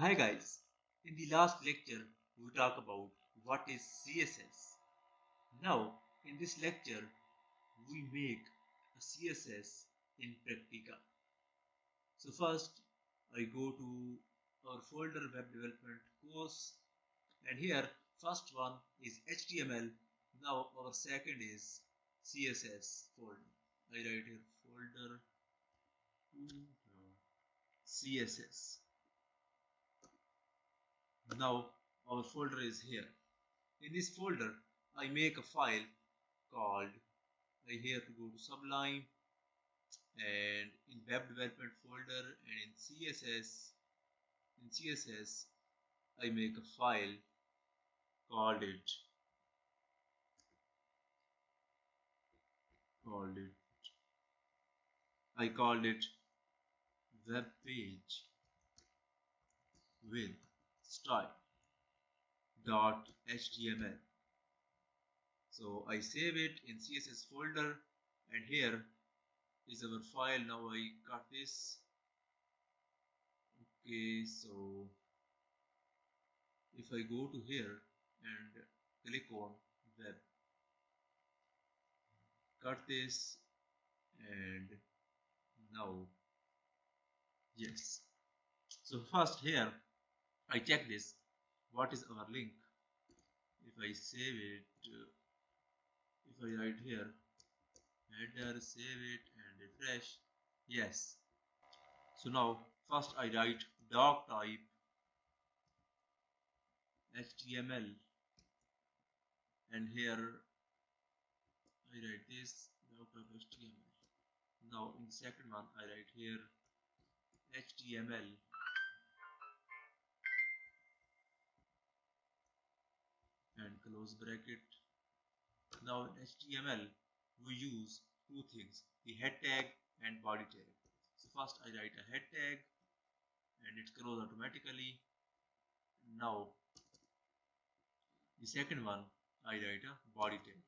Hi guys, in the last lecture we talked about what is CSS. Now in this lecture we make a CSS in Practica. So first I go to our folder web development course, and here first one is HTML. Now our second is CSS folder. I write here folder CSS. Now our folder is here. In this folder, I make a file called, I here to go to Sublime, and in web development folder and in CSS, I make a file called it, I called it web page with style.html. So I save it in CSS folder, and here is our file. Now I cut this. Okay, so if I go to here and click on web, cut this, and now yes. So first here I check this, what is our link. If I save it, if I write here header, save it and refresh, yes. So now first I write doc type HTML, and here I write this doc type HTML. Now in the second one I write here HTML, and close bracket. Now in HTML we use two things, the head tag and body tag. So first I write a head tag and it closes automatically. Now the second one I write a body tag.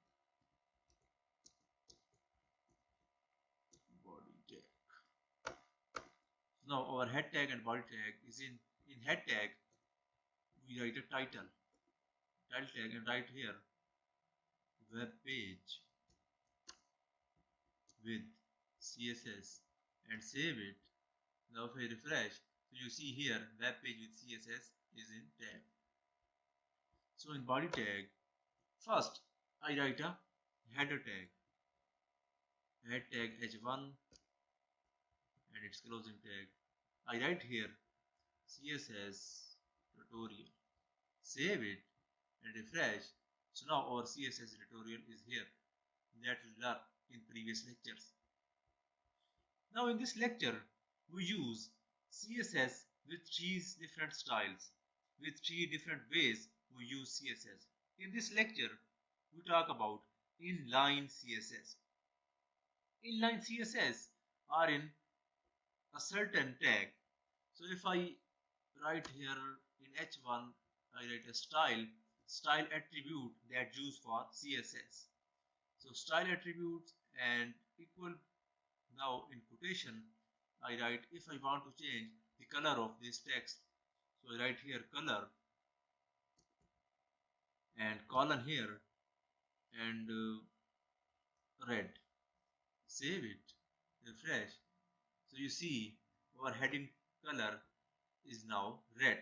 Now our head tag and body tag is in head tag we write a title tag and write here web page with CSS and save it. Now if I refresh, so you see here web page with CSS is in tag. So in body tag, first I write a header tag, head tag h1 and its closing tag. I write here CSS tutorial, save it and refresh. So now our CSS tutorial is here that we learned in previous lectures. Now in this lecture we use CSS with three different styles, with three different ways we use CSS. In this lecture we talk about inline CSS. Inline CSS are in a certain tag. So if I write here in h1, I write a style attribute that used for CSS. So style attributes and equal. Now in quotation I write if I want to change the color of this text. So I write here color and colon here and red. Save it, refresh. So you see our heading color is now red.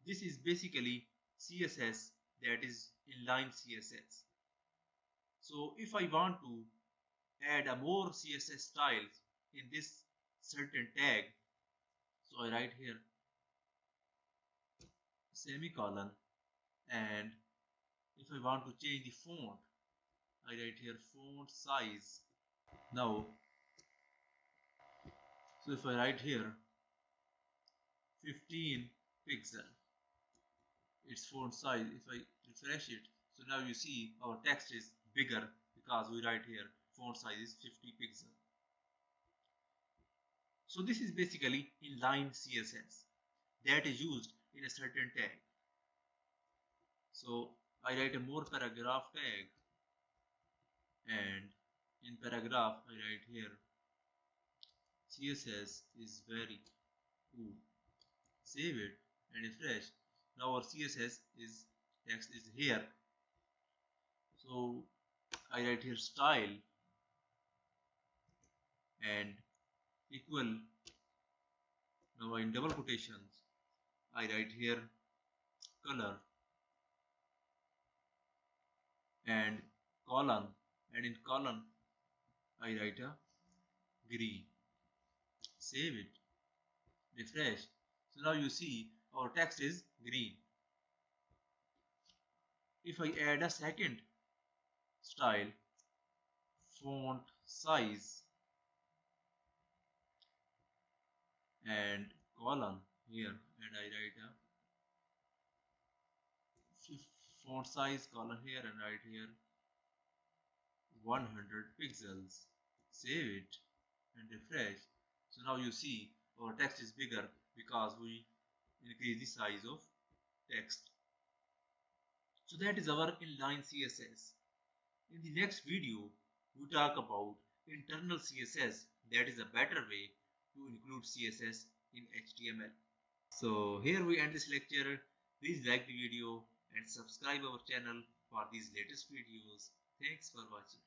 This is basically CSS, that is inline CSS. So if I want to add a more CSS styles in this certain tag, so I write here semicolon, and if I want to change the font, I write here font size. Now so if I write here 15 pixel, its font size, if I refresh it, so now you see our text is bigger because we write here font size is 50 pixel. So this is basically inline CSS that is used in a certain tag. So I write a more paragraph tag, and in paragraph I write here CSS is very cool. Save it and refresh. Now our CSS is text is here. So I write here style and equal. Now in double quotations I write here color and colon, and in colon I write a green. Save it, refresh. So now you see our text is green. If I add a second style, font size and colon here, and I write a font size colon here and write here 100 pixels. Save it and refresh. So now you see our text is bigger because we increase the size of text. So that is our inline CSS. In the next video, we talk about internal CSS, that is a better way to include CSS in HTML. So here we end this lecture. Please like the video and subscribe our channel for these latest videos. Thanks for watching.